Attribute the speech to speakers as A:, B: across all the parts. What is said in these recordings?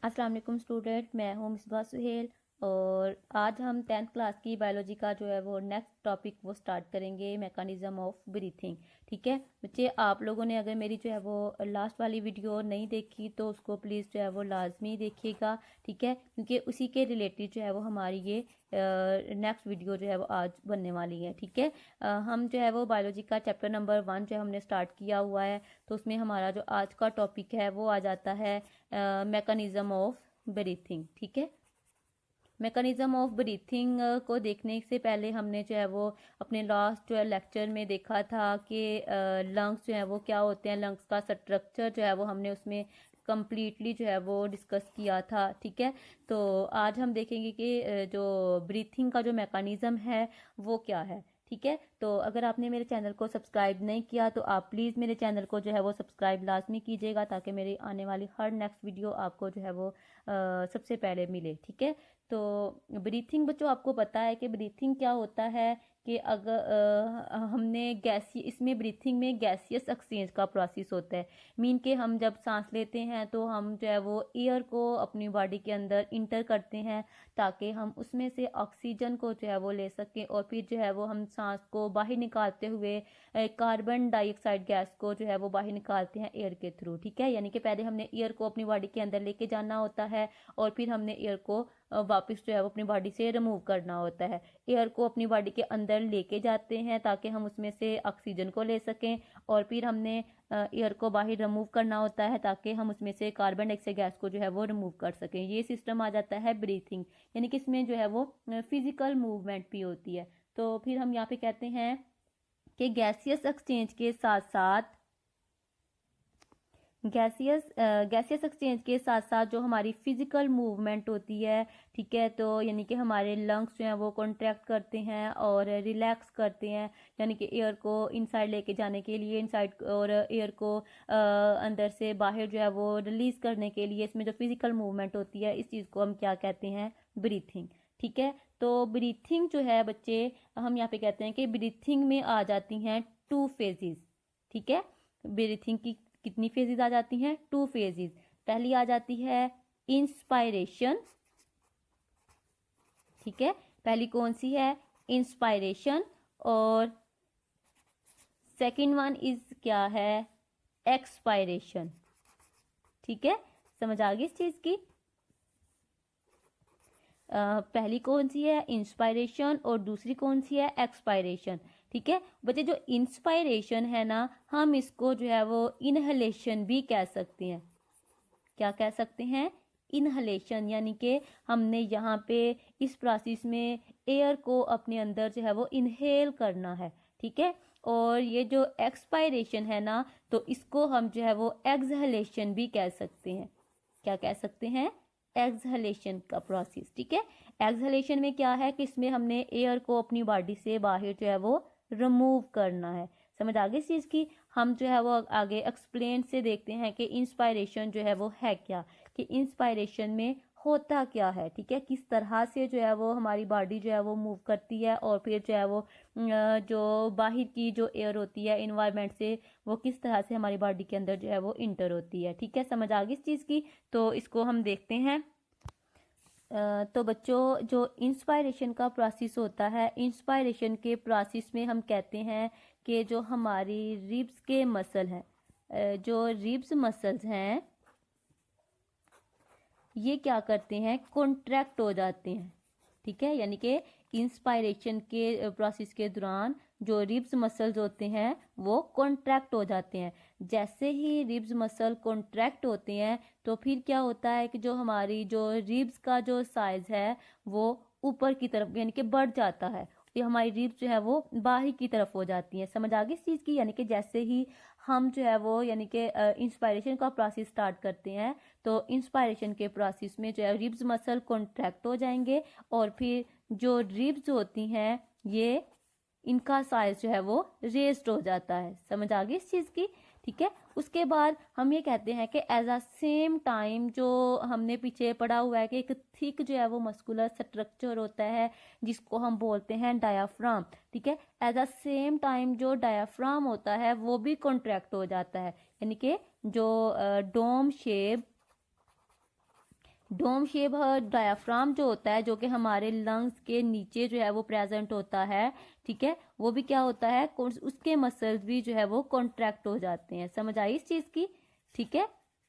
A: अस्सलाम वालेकुम स्टूडेंट, मैं हूँ मिसबा सुहेल। और आज हम 10th क्लास की बायोलॉजी का जो है वो नेक्स्ट टॉपिक वो स्टार्ट करेंगे, मैकेनिज्म ऑफ ब्रीथिंग। ठीक है बच्चे, आप लोगों ने अगर मेरी जो है वो लास्ट वाली वीडियो नहीं देखी तो उसको प्लीज़ जो है वो लाजमी देखिएगा। ठीक है, क्योंकि उसी के रिलेटेड जो है वो हमारी ये नेक्स्ट वीडियो जो है वो आज बनने वाली है। ठीक है, हम जो है वो बायोलॉजी का चैप्टर नंबर 1 जो हमने स्टार्ट किया हुआ है, तो उसमें हमारा जो आज का टॉपिक है वो आ जाता है मैकेनिज्म ऑफ ब्रीथिंग। ठीक है, मैकेनिज्म ऑफ ब्रीथिंग को देखने से पहले हमने जो है वो अपने लास्ट जो है लेक्चर में देखा था कि लंग्स जो है वो क्या होते हैं, लंग्स का स्ट्रक्चर जो है वो हमने उसमें कंप्लीटली जो है वो डिस्कस किया था। ठीक है, तो आज हम देखेंगे कि जो ब्रीथिंग का जो मैकेनिज्म है वो क्या है। ठीक है, तो अगर आपने मेरे चैनल को सब्सक्राइब नहीं किया तो आप प्लीज़ मेरे चैनल को जो है वो सब्सक्राइब लाजमी कीजिएगा, ताकि मेरी आने वाली हर नेक्स्ट वीडियो आपको जो है वो सबसे पहले मिले। ठीक है, तो ब्रीथिंग बच्चों, आपको पता है कि ब्रीथिंग क्या होता है कि अगर हमने गैसी इसमें ब्रीथिंग में गैसियस एक्सचेंज का प्रोसेस होता है। मीन के हम जब सांस लेते हैं तो हम जो है वो एयर को अपनी बॉडी के अंदर इंटर करते हैं, ताकि हम उसमें से ऑक्सीजन को जो है वो ले सकें, और फिर जो है वो हम सांस को बाहर निकालते हुए कार्बन डाइऑक्साइड गैस को जो है वो बाहर निकालते हैं एयर के थ्रू। ठीक है, यानी कि पहले हमने एयर को अपनी बॉडी के अंदर लेके जाना होता है, और फिर हमने एयर को वापस जो है वो अपनी बॉडी से रिमूव करना होता है। एयर को अपनी बॉडी के अंदर लेके जाते हैं ताकि हम उसमें से ऑक्सीजन को ले सकें, और फिर हमने एयर को बाहर रिमूव करना होता है ताकि हम उसमें से कार्बन डाइऑक्साइड गैस को जो है वो रिमूव कर सकें। ये सिस्टम आ जाता है ब्रीथिंग, यानी कि इसमें जो है वो फिजिकल मूवमेंट भी होती है। तो फिर हम यहाँ पे कहते हैं कि गैसियस एक्सचेंज के साथ साथ गैसियस एक्सचेंज के साथ साथ जो हमारी फिजिकल मूवमेंट होती है, ठीक है, तो यानी कि हमारे लंग्स जो हैं वो कॉन्ट्रैक्ट करते हैं और रिलैक्स करते हैं, यानी कि एयर को इनसाइड लेके जाने के लिए इनसाइड, और एयर को अंदर से बाहर जो है वो रिलीज करने के लिए इसमें जो फिजिकल मूवमेंट होती है, इस चीज़ को हम क्या कहते हैं, ब्रीथिंग। ठीक है, तो ब्रीथिंग जो है बच्चे, हम यहाँ पे कहते हैं कि ब्रीथिंग में आ जाती हैं 2 फेजेस। ठीक है, ब्रीथिंग की कितनी फेजेस आ जाती हैं, 2 फेजेस। पहली आ जाती है इंस्पायरेशन। ठीक है, पहली कौन सी है, इंस्पायरेशन, और सेकंड वन इज क्या है, एक्सपायरेशन। ठीक है, समझ आ गई इस चीज की। पहली कौन सी है, इंस्पायरेशन, और दूसरी कौन सी है, एक्सपायरेशन। ठीक है बच्चे, जो इंस्पायरेशन है ना, हम इसको जो है वो इनहलेशन भी कह सकते हैं। क्या कह सकते हैं, इनहलेशन, यानी कि हमने यहाँ पे इस प्रोसेस में एयर को अपने अंदर जो है वो इनहेल करना है। ठीक है, और ये जो एक्सपायरेशन है ना, तो इसको हम जो है वो एक्सहलेशन भी कह सकते हैं। क्या कह सकते हैं, एक्सहलेशन का प्रोसेस। ठीक है, एक्सहलेशन में क्या है कि इसमें हमने एयर को अपनी बॉडी से बाहर जो है वो रिमूव करना है। समझ आ गई इस चीज की। हम जो है वो आगे एक्सप्लेन से देखते हैं कि इंस्पायरेशन जो है वो है क्या, कि इंस्पायरेशन में होता क्या है। ठीक है, किस तरह से जो है वो हमारी बॉडी जो है वो मूव करती है, और फिर जो है वो जो बाहर की जो एयर होती है इन्वायरमेंट से, वो किस तरह से हमारी बॉडी के अंदर जो है वो इंटर होती है। ठीक है, समझ आ गई इस चीज की। तो इसको हम देखते हैं। तो बच्चों, जो इंस्पायरेशन का प्रोसेस होता है, इंस्पायरेशन के प्रोसेस में हम कहते हैं कि जो हमारी रिब्स के मसल हैं, जो रिब्स मसल्स हैं, ये क्या करते हैं, कॉन्ट्रैक्ट हो जाते हैं। ठीक है, यानी कि इंस्पायरेशन के प्रोसेस के दौरान जो रिब्स मसल्स होते हैं वो कॉन्ट्रैक्ट हो जाते हैं। जैसे ही रिब्स मसल कॉन्ट्रैक्ट होते हैं तो फिर क्या होता है कि जो हमारी जो रिब्स का जो साइज है वो ऊपर की तरफ यानी कि बढ़ जाता है। ये हमारी रिब्स जो है वो बाहर की तरफ हो जाती हैं। समझ आ गई इस चीज की। यानी कि जैसे ही हम जो है वो यानी कि इंस्पायरेशन का प्रोसेस स्टार्ट करते हैं, तो इंस्पायरेशन के प्रोसेस में जो है रिब्स मसल कॉन्ट्रैक्ट हो जाएंगे, और फिर जो रिब्स होती हैं ये इनका साइज जो है वो रेस्ड हो जाता है। समझ आ गई इस चीज की। ठीक है, उसके बाद हम ये कहते हैं कि एज अ सेम टाइम, जो हमने पीछे पढ़ा हुआ है कि एक थिक जो है वो मस्कुलर स्ट्रक्चर होता है जिसको हम बोलते हैं डायाफ्राम। ठीक है, एज अ सेम टाइम जो डायाफ्राम होता है वो भी कॉन्ट्रैक्ट हो जाता है, यानी कि जो dome shape dome shape diaphragm जो होता है, जो कि हमारे लंग्स के नीचे जो है वो प्रेजेंट होता है, ठीक है, वो भी क्या होता है, उसके मसल्स भी जो है वो कॉन्ट्रैक्ट हो जाते हैं। समझ आई इस चीज की, ठीक है।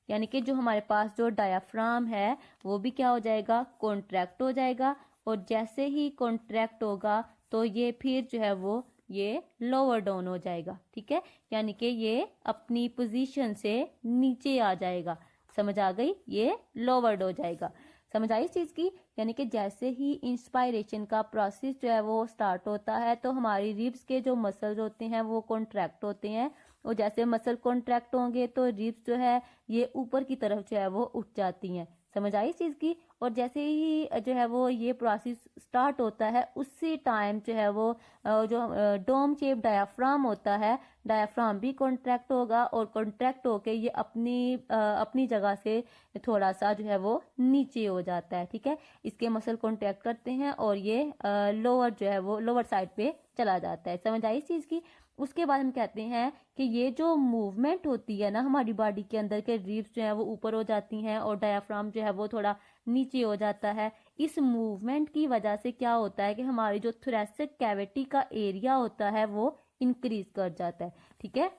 A: यानी कि जो हमारे पास जो डायाफ्राम है वो भी क्या हो जाएगा, कॉन्ट्रैक्ट हो जाएगा, और जैसे ही कॉन्ट्रैक्ट होगा तो ये फिर जो है वो ये लोअर डाउन हो जाएगा, ठीक है, यानी कि ये अपनी पोजीशन से नीचे आ जाएगा। समझ आ गई, ये लोवर्ड हो जाएगा। समझ आई इस चीज की, यानी कि जैसे ही इंस्पायरेशन का प्रोसेस जो है वो स्टार्ट होता है तो हमारी रिब्स के जो मसल्स होते हैं वो कॉन्ट्रैक्ट होते हैं, और जैसे मसल कॉन्ट्रैक्ट होंगे तो रिब्स जो है ये ऊपर की तरफ जो है वो उठ जाती हैं। समझ आई इस चीज की, और जैसे ही जो है वो ये प्रोसेस स्टार्ट होता है उसी टाइम जो है वो जो डोम शेप डायाफ्राम होता है, डायाफ्राम भी कॉन्ट्रैक्ट होगा, और कॉन्ट्रैक्ट होके ये अपनी जगह से थोड़ा सा जो है वो नीचे हो जाता है, ठीक है। इसके मसल कॉन्ट्रैक्ट करते हैं और ये लोअर जो है वो लोअर साइड पे चला जाता है। समझ आई इस चीज की। उसके बाद हम कहते हैं कि ये जो मूवमेंट होती है ना हमारी बॉडी के अंदर के रिब्स जो है वो ऊपर हो जाती हैं और डायाफ्राम जो है वो थोड़ा नीचे हो जाता है। इस मूवमेंट की वजह से क्या होता है कि हमारी जो थोरैसिक कैविटी का एरिया होता है वो इंक्रीज कर जाता है, ठीक है।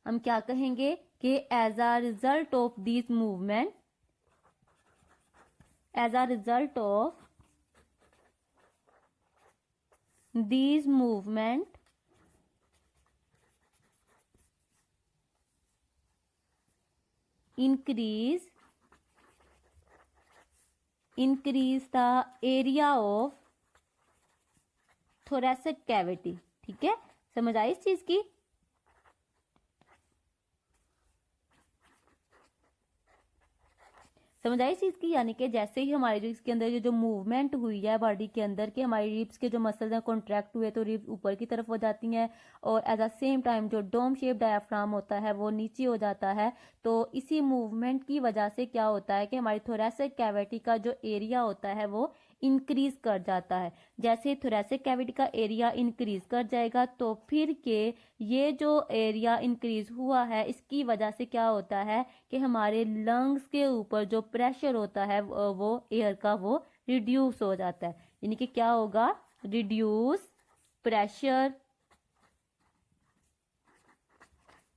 A: हम क्या कहेंगे कि as a result of this movement, as a result of this movement, increase the area of thoracic cavity, ठीक है। समझ आई इस चीज की। समझ आई इस चीज की, यानी कि जैसे ही हमारे जो इसके अंदर जो मूवमेंट हुई है बॉडी के अंदर के हमारी रिब्स के जो मसल्स हैं कॉन्ट्रैक्ट हुए तो रिब्स ऊपर की तरफ हो जाती हैं, और एट द सेम टाइम जो डोम शेप डायाफ्राम होता है वो नीचे हो जाता है। तो इसी मूवमेंट की वजह से क्या होता है कि हमारी थोरैसिक कैविटी का जो एरिया होता है वो इंक्रीज कर जाता है। जैसे थोरैसिक कैविटी का एरिया इंक्रीज कर जाएगा तो फिर के ये जो एरिया इंक्रीज हुआ है इसकी वजह से क्या होता है कि हमारे लंग्स के ऊपर जो प्रेशर होता है वो एयर का वो रिड्यूस हो जाता है। यानी कि क्या होगा, रिड्यूस प्रेशर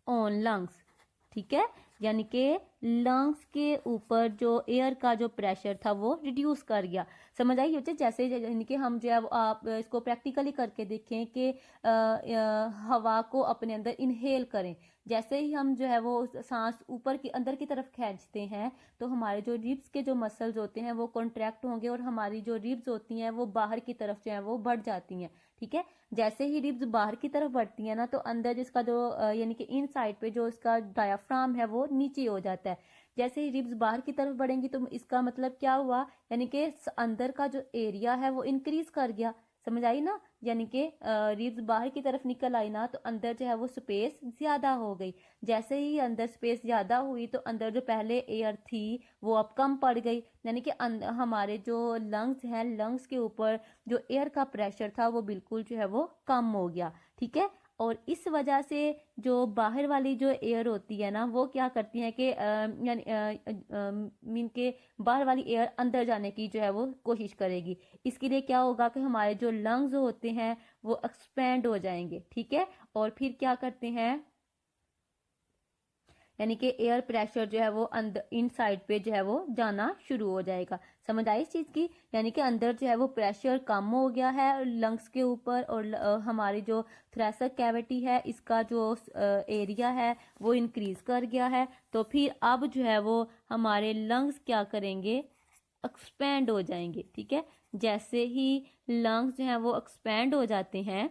A: ऑन लंग्स, ठीक है। यानी कि लंग्स के ऊपर जो एयर का जो प्रेशर था वो रिड्यूस कर गया। समझ आई बच्चे, जैसे यानी कि हम जो है आप इसको प्रैक्टिकली करके देखें कि हवा को अपने अंदर इनहेल करें। जैसे ही हम जो है वो सांस ऊपर की अंदर की तरफ खींचते हैं तो हमारे जो रिब्स के जो मसल्स होते हैं वो कॉन्ट्रैक्ट होंगे और हमारी जो रिब्स होती हैं वो बाहर की तरफ जो है वो बढ़ जाती हैं, ठीक है। जैसे ही रिब्स बाहर की तरफ बढ़ती है ना तो अंदर जिसका जो यानी कि इन साइड पे जो इसका डायाफ्राम है वो नीचे हो जाता है। जैसे ही रिब्स बाहर की तरफ बढ़ेंगी तो इसका मतलब क्या हुआ, यानी कि अंदर का जो एरिया है वो इंक्रीज कर गया। समझ आई ना, यानी कि रिब्स बाहर की तरफ निकल आई ना तो अंदर जो है वो स्पेस ज्यादा हो गई। जैसे ही अंदर स्पेस ज्यादा हुई तो अंदर जो पहले एयर थी वो अब कम पड़ गई, यानी कि हमारे जो लंग्स हैं, लंग्स के ऊपर जो एयर का प्रेशर था वो बिल्कुल जो है वो कम हो गया, ठीक है। और इस वजह से जो बाहर वाली जो एयर होती है ना वो क्या करती है कि यानी मीन के बाहर वाली एयर अंदर जाने की जो है वो कोशिश करेगी। इसके लिए क्या होगा कि हमारे जो लंग्स होते हैं वो एक्सपेंड हो जाएंगे, ठीक है। और फिर क्या करते हैं, यानी कि एयर प्रेशर जो है वो अंदर इन साइड पे जो है वो जाना शुरू हो जाएगा। समझ आई इस चीज की, यानी कि अंदर जो है वो प्रेशर कम हो गया है लंग्स के ऊपर, और हमारी जो थोरैसिक कैविटी है इसका जो एरिया है वो इंक्रीज कर गया है। तो फिर अब जो है वो हमारे लंग्स क्या करेंगे, एक्सपेंड हो जाएंगे, ठीक है। जैसे ही लंग्स जो है वो एक्सपेंड हो जाते हैं,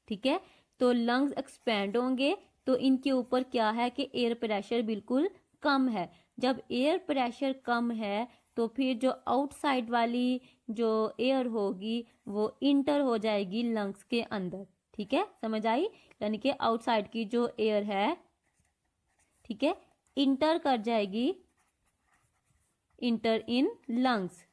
A: ठीक है, तो लंग्स एक्सपेंड होंगे तो इनके ऊपर क्या है कि एयर प्रेशर बिल्कुल कम है। जब एयर प्रेशर कम है तो फिर जो आउटसाइड वाली जो एयर होगी वो इंटर हो जाएगी लंग्स के अंदर, ठीक है। समझ आई, यानी कि आउटसाइड की जो एयर है, ठीक है, इंटर कर जाएगी, इंटर इन लंग्स।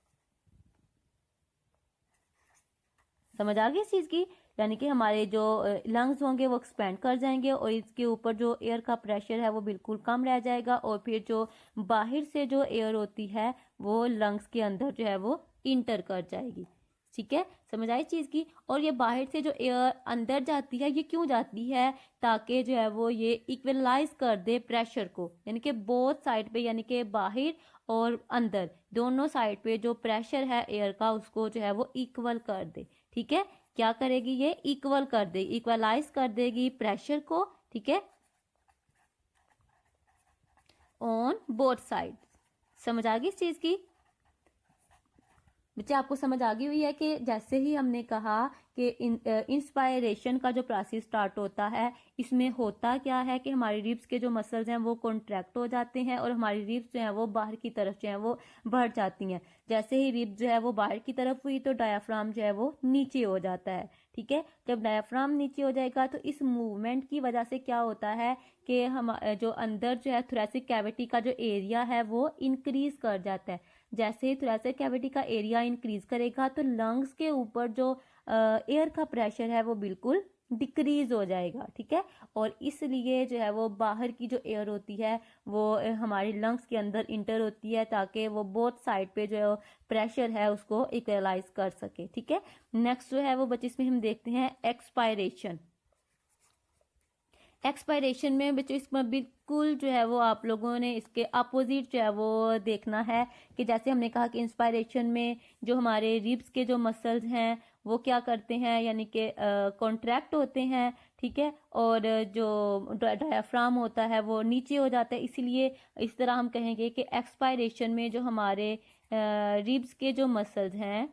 A: समझ आ गई इस चीज की, यानी कि हमारे जो लंग्स होंगे वो एक्सपेंड कर जाएंगे और इसके ऊपर जो एयर का प्रेशर है वो बिल्कुल कम रह जाएगा और फिर जो बाहर से जो एयर होती है वो लंग्स के अंदर जो है वो इंटर कर जाएगी। ठीक है, समझ आई चीज की। और ये बाहर से जो एयर अंदर जाती है ये क्यों जाती है, ताकि जो है वो ये इक्वलाइज कर दे प्रेशर को, यानी कि बोथ साइड पे, यानी कि बाहर और अंदर दोनों साइड पे जो प्रेशर है एयर का उसको जो है वो इक्वल कर दे। ठीक है, क्या करेगी ये, इक्वल कर दे, इक्वलाइज कर देगी प्रेशर को। ठीक है, ऑन बोथ साइड। समझ आ गई इस चीज की बच्चे, आपको समझ आ गई हुई है कि जैसे ही हमने कहा कि इंस्पायरेशन का जो प्रोसेस स्टार्ट होता है, इसमें होता क्या है कि हमारी रिब्स के जो मसल्स हैं वो कॉन्ट्रैक्ट हो जाते हैं और हमारी रिब्स जो है वो बाहर की तरफ जो है वो बढ़ जाती हैं। जैसे ही रिब्स जो है वो बाहर की तरफ हुई तो डायाफ्राम जो है वो नीचे हो जाता है। ठीक है, जब डायाफ्राम नीचे हो जाएगा तो इस मूवमेंट की वजह से क्या होता है कि हम जो अंदर जो है थोरेसिक कैविटी का जो एरिया है वो इंक्रीज कर जाता है। जैसे ही थोरेसिक कैविटी का एरिया इंक्रीज करेगा तो लंग्स के ऊपर जो एयर का प्रेशर है वो बिल्कुल डिक्रीज हो जाएगा। ठीक है, और इसलिए जो है वो बाहर की जो एयर होती है वो हमारी लंग्स के अंदर इंटर होती है ताकि वो बोथ साइड पे जो प्रेशर है उसको इक्वलाइज कर सके। ठीक है, नेक्स्ट जो है वो बच्चे इसमें हम देखते हैं एक्सपायरेशन। एक्सपायरेशन में बच्चों इसमें बिल्कुल जो है वो आप लोगों ने इसके अपोजिट जो है वो देखना है कि जैसे हमने कहा कि इंस्पायरेशन में जो हमारे रिब्स के जो मसल्स हैं वो क्या करते हैं, यानी कि कॉन्ट्रैक्ट होते हैं। ठीक है, और जो डायाफ्राम होता है वो नीचे हो जाता है। इसीलिए इस तरह हम कहेंगे कि एक्सपायरेशन में जो हमारे रिब्स के जो मसल्स हैं,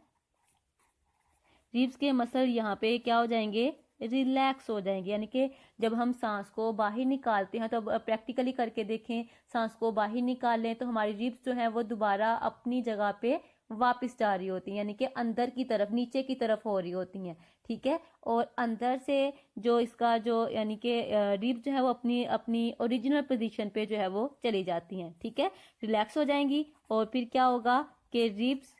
A: रिब्स के मसल यहाँ पे क्या हो जाएंगे, रिलैक्स हो जाएंगे। यानी कि जब हम सांस को बाहर निकालते हैं तो प्रैक्टिकली करके देखें, सांस को बाहर निकाल लें तो हमारी रिब्स जो है वो दोबारा अपनी जगह पे वापस जा रही होती हैं, यानी कि अंदर की तरफ, नीचे की तरफ हो रही होती हैं। ठीक है, और अंदर से जो इसका जो यानी कि रिब्स जो है वो अपनी अपनी ओरिजिनल पोजीशन पे जो है वो चली जाती हैं। ठीक है, रिलैक्स हो जाएंगी और फिर क्या होगा कि ribs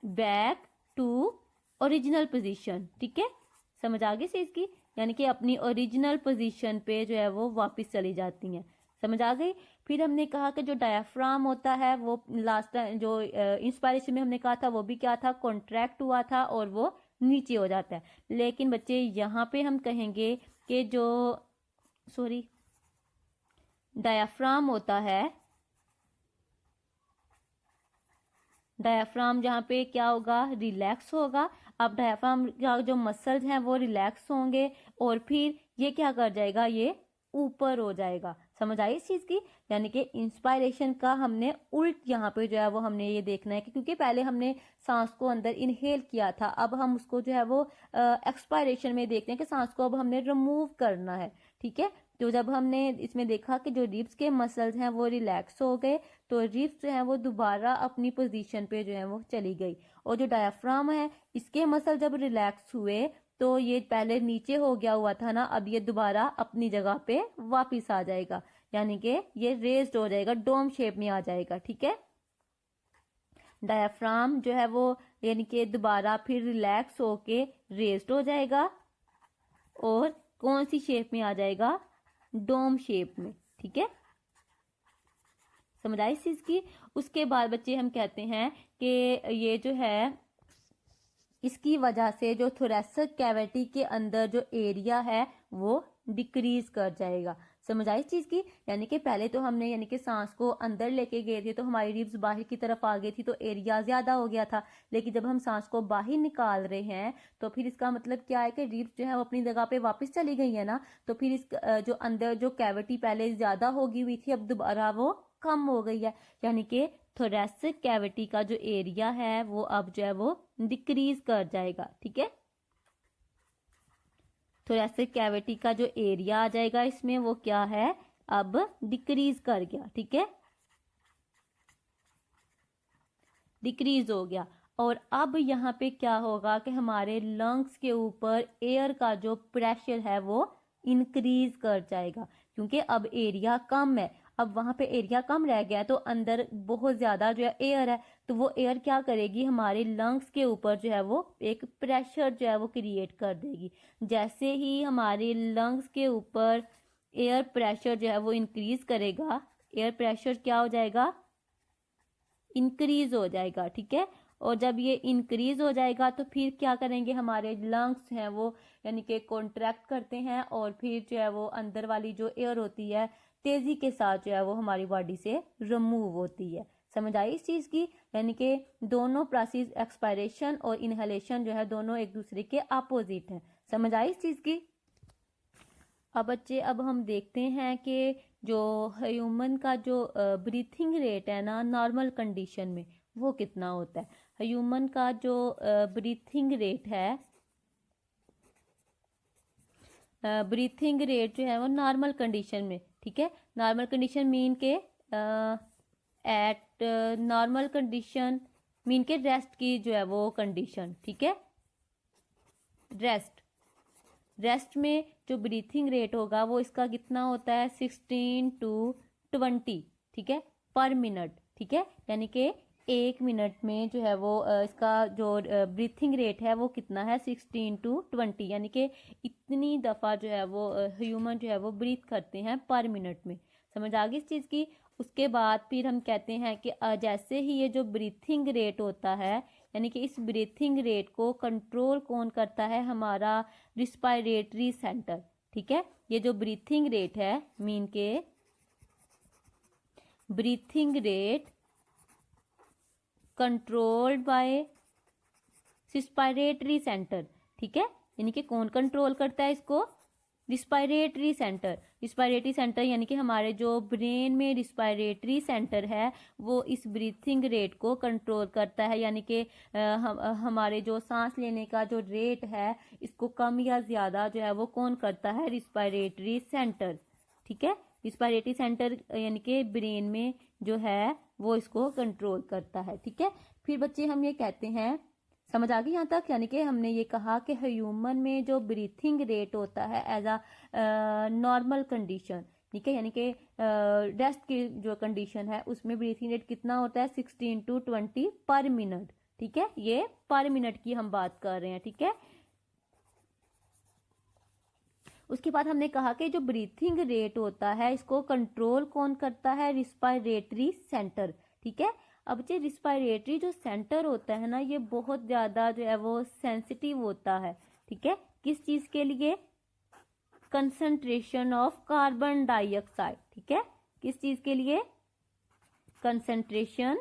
A: back to original position. ठीक है, समझ आ गई चीज की, यानी कि अपनी ओरिजिनल पोजीशन पे जो है वो वापस चली जाती हैं। समझ आ गई। फिर हमने कहा कि जो डायाफ्राम होता है वो लास्ट जो इंस्पायरेशन में हमने कहा था वो भी क्या था, कॉन्ट्रैक्ट हुआ था और वो नीचे हो जाता है। लेकिन बच्चे यहाँ पे हम कहेंगे कि जो डायाफ्राम होता है, डायाफ्राम जहाँ पे क्या होगा, रिलैक्स होगा। अब डायाफ्राम का जो मसल्स हैं वो रिलैक्स होंगे और फिर ये क्या कर जाएगा, ये ऊपर हो जाएगा। समझ आई इस चीज की, यानी कि इंस्पायरेशन का हमने उल्ट यहाँ पे जो है वो हमने ये देखना है कि क्योंकि पहले हमने सांस को अंदर इनहेल किया था, अब हम उसको जो है वो एक्सपायरेशन में देखते हैं कि सांस को अब हमने रिमूव करना है। ठीक है, तो जब हमने इसमें देखा कि जो रिब्स के मसल्स हैं वो रिलैक्स हो गए तो रिब्स जो है वो दोबारा अपनी पोजीशन पे जो है वो चली गई। और जो डायाफ्राम है इसके मसल जब रिलैक्स हुए तो ये पहले नीचे हो गया हुआ था ना, अब ये दोबारा अपनी जगह पे वापिस आ जाएगा, यानी कि ये रेज्ड हो जाएगा, डोम शेप में आ जाएगा। ठीक है, डायाफ्राम जो है वो यानी कि दोबारा फिर रिलैक्स होके रेज्ड हो जाएगा और कौन सी शेप में आ जाएगा, डोम शेप में। ठीक है, समझ आई इस चीज की। उसके बाद बच्चे हम कहते हैं कि ये जो है इसकी वजह से जो थोरेसिक कैविटी के अंदर जो एरिया है वो डिक्रीज कर जाएगा। समझ आई इस चीज की, यानी कि पहले तो हमने यानी कि सांस को अंदर लेके गए थे तो हमारी रिब्स बाहर की तरफ आ गई थी तो एरिया ज्यादा हो गया था। लेकिन जब हम सांस को बाहर निकाल रहे हैं तो फिर इसका मतलब क्या है कि रिब्स जो है वो अपनी जगह पे वापस चली गई है ना, तो फिर इस जो अंदर जो कैविटी पहले ज्यादा होगी हुई थी अब दोबारा वो कम हो गई है, यानी कि थोरेसिक कैविटी का जो एरिया है वो अब जो है वो डिक्रीज कर जाएगा। ठीक है, थोरेसिक कैविटी का जो एरिया आ जाएगा इसमें वो क्या है, अब डिक्रीज कर गया। ठीक है, डिक्रीज हो गया। और अब यहाँ पे क्या होगा कि हमारे लंग्स के ऊपर एयर का जो प्रेशर है वो इंक्रीज कर जाएगा क्योंकि अब एरिया कम है। अब वहां पे एरिया कम रह गया है तो अंदर बहुत ज्यादा जो है एयर है, तो वो एयर क्या करेगी, हमारे लंग्स के ऊपर जो है वो एक प्रेशर जो है वो क्रिएट कर देगी। जैसे ही हमारे लंग्स के ऊपर एयर प्रेशर जो है वो इंक्रीज करेगा, एयर प्रेशर क्या हो जाएगा, इंक्रीज हो जाएगा, ठीक है। और जब ये इंक्रीज हो जाएगा तो फिर क्या करेंगे, हमारे लंग्स हैं वो यानी कि कॉन्ट्रैक्ट करते हैं और फिर जो है वो अंदर वाली जो एयर होती है तेजी के साथ जो है वो हमारी बॉडी से रिमूव होती है। समझ आई इस चीज की, यानी कि दोनों प्रोसेस एक्सपायरेशन और इनहेलेशन जो है दोनों एक दूसरे के अपोजिट हैं। समझ आई इस चीज की। अब बच्चे अब हम देखते हैं कि जो ह्यूमन का जो ब्रीथिंग रेट है ना नॉर्मल कंडीशन में वो कितना होता है। ह्यूमन का जो ब्रीथिंग रेट है, ब्रीथिंग रेट जो है वो नॉर्मल कंडीशन में, ठीक है। नॉर्मल कंडीशन मीन के एट नॉर्मल कंडीशन मीन के रेस्ट की जो है वो कंडीशन, ठीक है। रेस्ट में जो ब्रीथिंग रेट होगा वो इसका कितना होता है 16 to 20, ठीक है, पर मिनट, ठीक है। यानी कि 1 मिनट में जो है वो इसका जो ब्रीथिंग रेट है वो कितना है 16 to 20, यानी कि इतनी दफ़ा जो है वो ह्यूमन जो है वो ब्रीथ करते हैं पर मिनट में। समझ आ गई इस चीज़ की। उसके बाद फिर हम कहते हैं कि जैसे ही ये जो ब्रीथिंग रेट होता है, यानी कि इस ब्रीथिंग रेट को कंट्रोल कौन करता है, हमारा रिस्पायरेटरी सेंटर, ठीक है। ये जो ब्रीथिंग रेट है मीन के breathing rate controlled by respiratory centre, ठीक है। यानी कि कौन कंट्रोल करता है इसको, रिस्पायरेटरी सेंटर। रिस्पायरेटरी सेंटर यानी कि हमारे जो ब्रेन में रिस्पायरेटरी सेंटर है वो इस ब्रीथिंग रेट को कंट्रोल करता है, यानी कि हमारे जो सांस लेने का जो रेट है इसको कम या ज्यादा जो है वो कौन करता है, रिस्पायरेटरी सेंटर, ठीक है। रिस्पायरेटरी सेंटर यानी कि ब्रेन में जो है वो इसको कंट्रोल करता है, ठीक है। फिर बच्चे हम ये कहते हैं, समझ आ गई यहाँ तक, यानी कि हमने ये कहा कि ह्यूमन में जो ब्रीथिंग रेट होता है एज अ नॉर्मल कंडीशन, ठीक है, यानी कि रेस्ट की जो कंडीशन है उसमें ब्रीथिंग रेट कितना होता है 16 to 20 पर मिनट, ठीक है। ये पर मिनट की हम बात कर रहे हैं, ठीक है। उसके बाद हमने कहा कि जो ब्रीथिंग रेट होता है इसको कंट्रोल कौन करता है, रिस्पायरेटरी सेंटर, ठीक है। अब जो रिस्पायरेटरी जो सेंटर होता है ना ये बहुत ज्यादा जो है वो सेंसिटिव होता है, ठीक है। किस चीज के लिए, कंसंट्रेशन ऑफ कार्बन डाइऑक्साइड, ठीक है। किस चीज के लिए, concentration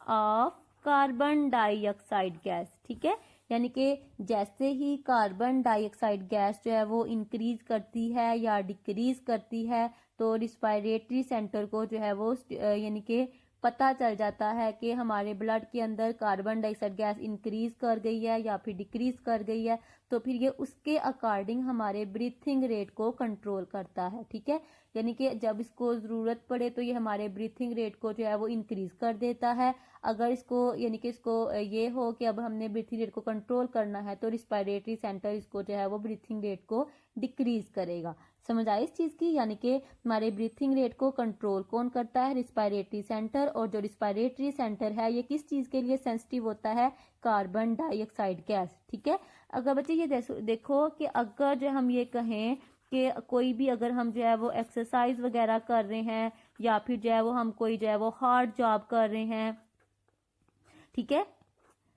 A: of carbon dioxide gas, ठीक है। यानी कि जैसे ही कार्बन डाइऑक्साइड गैस जो है वो इंक्रीज करती है या डिक्रीज करती है तो रिस्पायरेटरी सेंटर को जो है वो यानी कि पता चल जाता है कि हमारे ब्लड के अंदर कार्बन डाइऑक्साइड गैस इंक्रीज कर गई है या फिर डिक्रीज कर गई है, तो फिर ये उसके अकॉर्डिंग हमारे ब्रीथिंग रेट को कंट्रोल करता है, ठीक है। यानी कि जब इसको ज़रूरत पड़े तो ये हमारे ब्रीथिंग रेट को जो है वो इंक्रीज कर देता है। अगर इसको यानी कि इसको ये हो कि अब हमने ब्रीथिंग रेट को कंट्रोल करना है तो रिस्पायरेटरी सेंटर इसको जो है वो ब्रीथिंग रेट को डिक्रीज करेगा। समझ आई इस चीज़ की, यानी कि हमारे ब्रीथिंग रेट को कंट्रोल कौन करता है, रिस्पायरेटरी सेंटर। और जो रिस्पायरेटरी सेंटर है ये किस चीज़ के लिए सेंसिटिव होता है, कार्बन डाइऑक्साइड गैस, ठीक है। अगर बच्चे ये देखो कि अगर जो हम ये कहें कि कोई भी अगर हम जो है वो एक्सरसाइज वगैरह कर रहे हैं या फिर जो है वो हम कोई जो है वो हार्ड जॉब कर रहे हैं, ठीक है,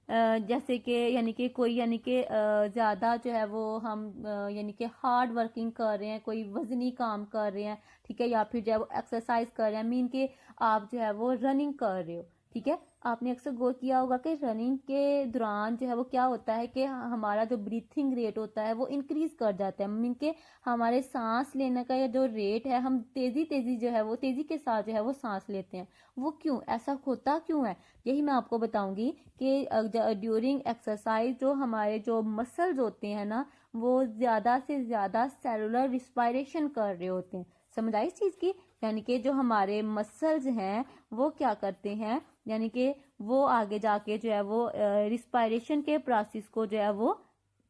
A: जैसे कि यानी कि कोई यानी कि ज़्यादा जो है वो हम यानी कि हार्ड वर्किंग कर रहे हैं, कोई वजनी काम कर रहे हैं, ठीक है, या फिर जो है वो एक्सरसाइज कर रहे हैं, मीन कि आप जो है वो रनिंग कर रहे हो, ठीक है। आपने अक्सर गौर किया होगा कि रनिंग के दौरान जो है वो क्या होता है कि हमारा जो ब्रीथिंग रेट होता है वो इंक्रीज कर जाता है, मीन के हमारे सांस लेने का जो रेट है हम तेजी जो है वो तेजी के साथ जो है वो सांस लेते हैं। वो क्यों ऐसा होता क्यों है, यही मैं आपको बताऊंगी कि ड्यूरिंग एक्सरसाइज जो हमारे जो मसल्स होते हैं ना वो ज्यादा से ज्यादा सेलुलर रिस्पायरेशन कर रहे होते हैं। समझ आई इस चीज की, यानी कि जो हमारे मसल्स हैं वो क्या करते हैं, यानी कि वो आगे जाके जो है वो रिस्पायरेशन के प्रोसेस को जो है वो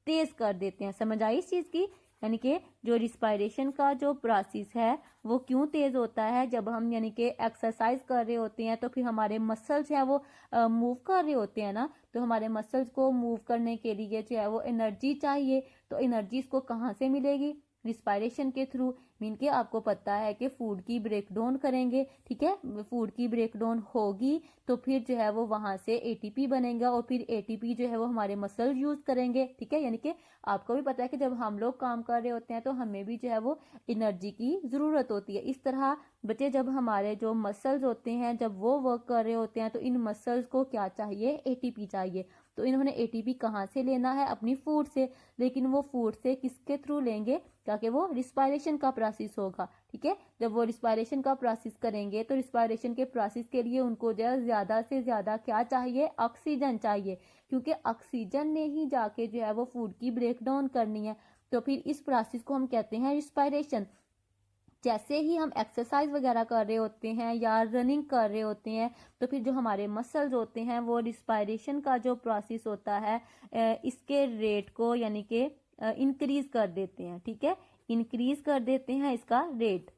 A: तेज कर देते हैं। समझ आई इस चीज की, यानी कि जो रिस्पायरेशन का जो प्रोसेस है वो क्यों तेज होता है, जब हम यानी कि एक्सरसाइज कर रहे होते हैं तो फिर हमारे मसल्स हैं वो मूव कर रहे होते हैं ना, तो हमारे मसल्स को मूव करने के लिए जो है वो एनर्जी चाहिए। तो एनर्जी इसको कहाँ से मिलेगी, रिस्पायरेशन के थ्रू। मीन के आपको पता है कि फूड की ब्रेक डाउन करेंगे, ठीक है, फूड की ब्रेक डाउन होगी तो फिर जो है वो वहां से एटीपी बनेगा और फिर एटीपी जो है वो हमारे मसल यूज करेंगे, ठीक है। यानी कि आपको भी पता है कि जब हम लोग काम कर रहे होते हैं तो हमें भी जो है वो एनर्जी की जरूरत होती है। इस तरह बच्चे जब हमारे जो मसल्स होते हैं जब वो वर्क कर रहे होते हैं तो इन मसल्स को क्या चाहिए, एटीपी चाहिए। तो इन्होंने एटीपी कहाँ से लेना है, अपनी फूड से, लेकिन वो फूड से किसके थ्रू लेंगे, ताकि वो रिस्पायरेशन का प्रोसेस होगा, ठीक है। जब वो रिस्पायरेशन का प्रोसेस करेंगे तो रिस्पायरेशन के प्रोसेस के लिए उनको जो है ज्यादा से ज्यादा क्या चाहिए, ऑक्सीजन चाहिए, क्योंकि ऑक्सीजन ने ही जाके जो है वो फूड की ब्रेक डाउन करनी है। तो फिर इस प्रोसेस को हम कहते हैं रिस्पायरेशन। जैसे ही हम एक्सरसाइज वगैरह कर रहे होते हैं या रनिंग कर रहे होते हैं तो फिर जो हमारे मसल्स होते हैं वो रिस्पायरेशन का जो प्रोसेस होता है इसके रेट को यानी कि इंक्रीज कर देते हैं, ठीक है, इंक्रीज कर देते हैं इसका रेट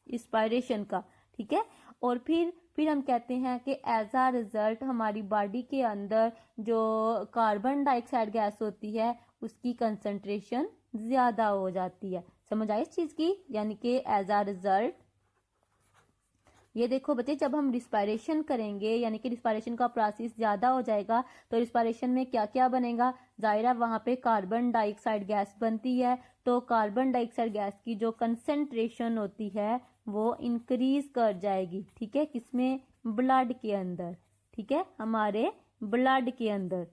A: इंस्पायरेशन का, ठीक है। और फिर हम कहते हैं कि एज आ रिजल्ट हमारी बॉडी के अंदर जो कार्बन डाइऑक्साइड गैस होती है उसकी कंसंट्रेशन ज्यादा हो जाती है। समझ आई इस चीज की, यानी कि एज आ रिजल्ट ये देखो बच्चे, जब हम रिस्पायरेशन करेंगे यानी कि रिस्पायरेशन का प्रोसेस ज्यादा हो जाएगा तो रिस्पायरेशन में क्या क्या बनेगा, जाहिर है वहां पे कार्बन डाइऑक्साइड गैस बनती है। तो कार्बन डाइऑक्साइड गैस की जो कंसंट्रेशन होती है वो इंक्रीज कर जाएगी, ठीक है, किसमें, ब्लड के अंदर, ठीक है, हमारे ब्लड के अंदर।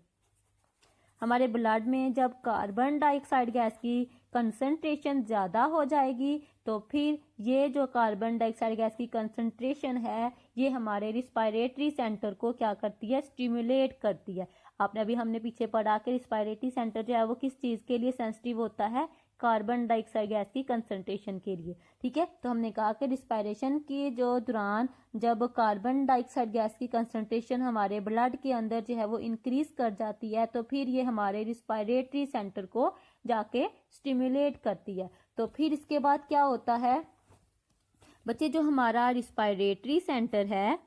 A: हमारे ब्लड में जब कार्बन डाइऑक्साइड गैस की कंसंट्रेशन ज्यादा हो जाएगी तो फिर ये जो कार्बन डाइऑक्साइड गैस की कंसंट्रेशन है ये हमारे रिस्पायरेटरी सेंटर को क्या करती है, स्टिमुलेट करती है। आपने अभी हमने पीछे पढ़ा कि रिस्पायरेटरी सेंटर जो है वो किस चीज के लिए सेंसिटिव होता है, कार्बन डाइऑक्साइड गैस की कंसंट्रेशन के लिए, ठीक है। तो हमने कहा कि रिस्पायरेशन के जो दौरान जब कार्बन डाइऑक्साइड गैस की कंसंट्रेशन हमारे ब्लड के अंदर जो है वो इंक्रीज कर जाती है तो फिर ये हमारे रिस्पायरेटरी सेंटर को जाके स्टिमुलेट करती है। तो फिर इसके बाद क्या होता है बच्चे, जो हमारा रिस्पायरेटरी सेंटर है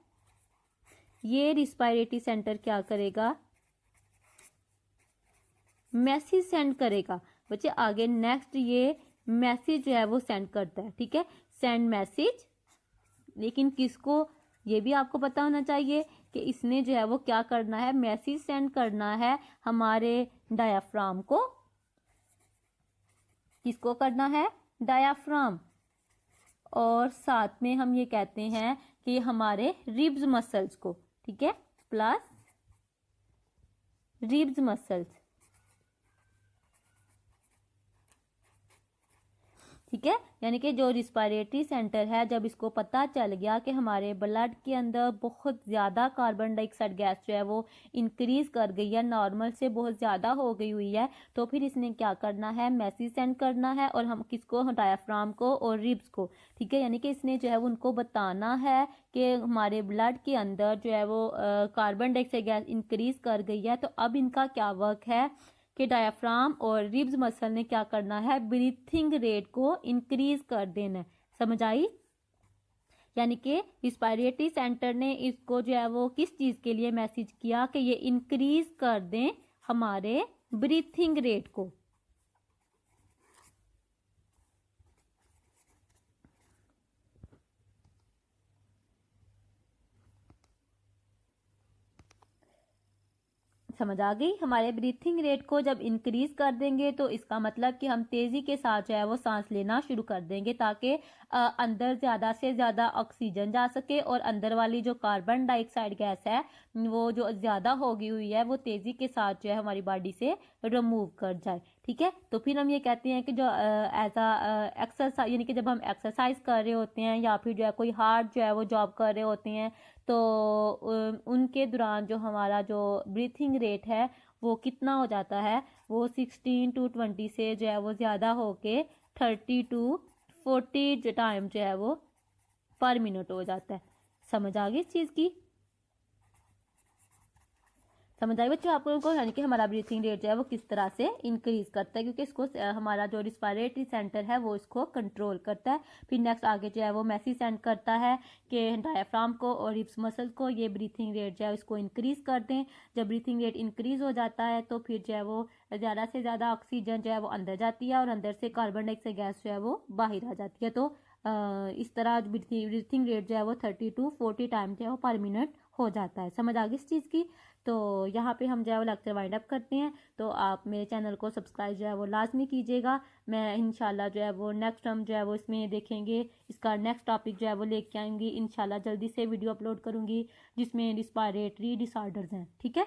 A: ये रिस्पायरेटरी सेंटर क्या करेगा, मैसेज सेंड करेगा बच्चे आगे। नेक्स्ट ये मैसेज जो है वो सेंड करता है, ठीक है, सेंड मैसेज। लेकिन किसको, ये भी आपको पता होना चाहिए कि इसने जो है वो क्या करना है, मैसेज सेंड करना है हमारे डायाफ्राम को। किसको करना है, डायाफ्राम। और साथ में हम ये कहते हैं कि हमारे रिब्स मसल्स को, ठीक है, प्लस रिब्स मसल्स, ठीक है। यानी कि जो रिस्पायरेटरी सेंटर है जब इसको पता चल गया कि हमारे ब्लड के अंदर बहुत ज़्यादा कार्बन डाइऑक्साइड गैस जो है वो इंक्रीज कर गई है, नॉर्मल से बहुत ज़्यादा हो गई हुई है, तो फिर इसने क्या करना है, मैसेज सेंड करना है। और हम किसको, डायाफ्राम को और रिब्स को, ठीक है। यानी कि इसने जो है वो उनको बताना है कि हमारे ब्लड के अंदर जो है वो कार्बन डाइऑक्साइड गैस इंक्रीज कर गई है। तो अब इनका क्या वर्क है कि डायाफ्राम और रिब्स मसल ने क्या करना है, ब्रीथिंग रेट को इंक्रीज कर देना है। समझ आई, यानी कि रिस्पायरेटरी सेंटर ने इसको जो है वो किस चीज के लिए मैसेज किया कि ये इंक्रीज कर दें हमारे ब्रीथिंग रेट को। समझ आ गई, हमारे ब्रीथिंग रेट को जब इंक्रीज कर देंगे तो इसका मतलब कि हम तेजी के साथ जो है वो सांस लेना शुरू कर देंगे ताकि अंदर ज्यादा से ज्यादा ऑक्सीजन जा सके और अंदर वाली जो कार्बन डाइऑक्साइड गैस है वो जो ज्यादा होगी हुई है वो तेजी के साथ जो है हमारी बॉडी से रिमूव कर जाए, ठीक है। तो फिर हम ये कहते हैं कि जो एज अ एक्सरसाइज, यानी कि जब हम एक्सरसाइज कर रहे होते हैं या फिर जो है कोई हार्ड जो है वो जॉब कर रहे होते हैं तो उनके दौरान जो हमारा जो ब्रीथिंग रेट है वो कितना हो जाता है, वो 16 to 20 से जो है वो ज़्यादा होके 30 to 40 टाइम जो है वो पर मिनट हो जाता है। समझ आ गई इस चीज़ की। समझ आई बच्चों आप लोगों को, यानी कि हमारा ब्रीथिंग रेट जो है वो किस तरह से इंक्रीज करता है, क्योंकि इसको हमारा जो रिस्पायरेटरी सेंटर है वो इसको कंट्रोल करता है। फिर नेक्स्ट आगे जो है वो मैसेज सेंड करता है कि डायफ्राम को और रिब्स मसल को ये ब्रीथिंग रेट जो है इसको इंक्रीज कर दें। जब ब्रीथिंग रेट इंक्रीज हो जाता है तो फिर जो है वो ज़्यादा से ज़्यादा ऑक्सीजन जो है वो अंदर जाती है और अंदर से कार्बन डाइऑक्साइड गैस जो है वो बाहर आ जाती है। तो इस तरह ब्रीथिंग रेट जो है वो 30 to 40 टाइम जो है वो पर मिनट हो जाता है। समझ आ गई इस चीज़ की। तो यहाँ पे हम जो है वो लेक्चर वाइंड अप करते हैं। तो आप मेरे चैनल को सब्सक्राइब जो है वो लाजमी कीजिएगा। मैं इंशाल्लाह जो है वो नेक्स्ट हम जो है वो इसमें देखेंगे, इसका नेक्स्ट टॉपिक जो है वो लेके आएंगी इंशाल्लाह। जल्दी से वीडियो अपलोड करूँगी जिसमें रिस्पायरेटरी डिसऑर्डर्स हैं। ठीक है।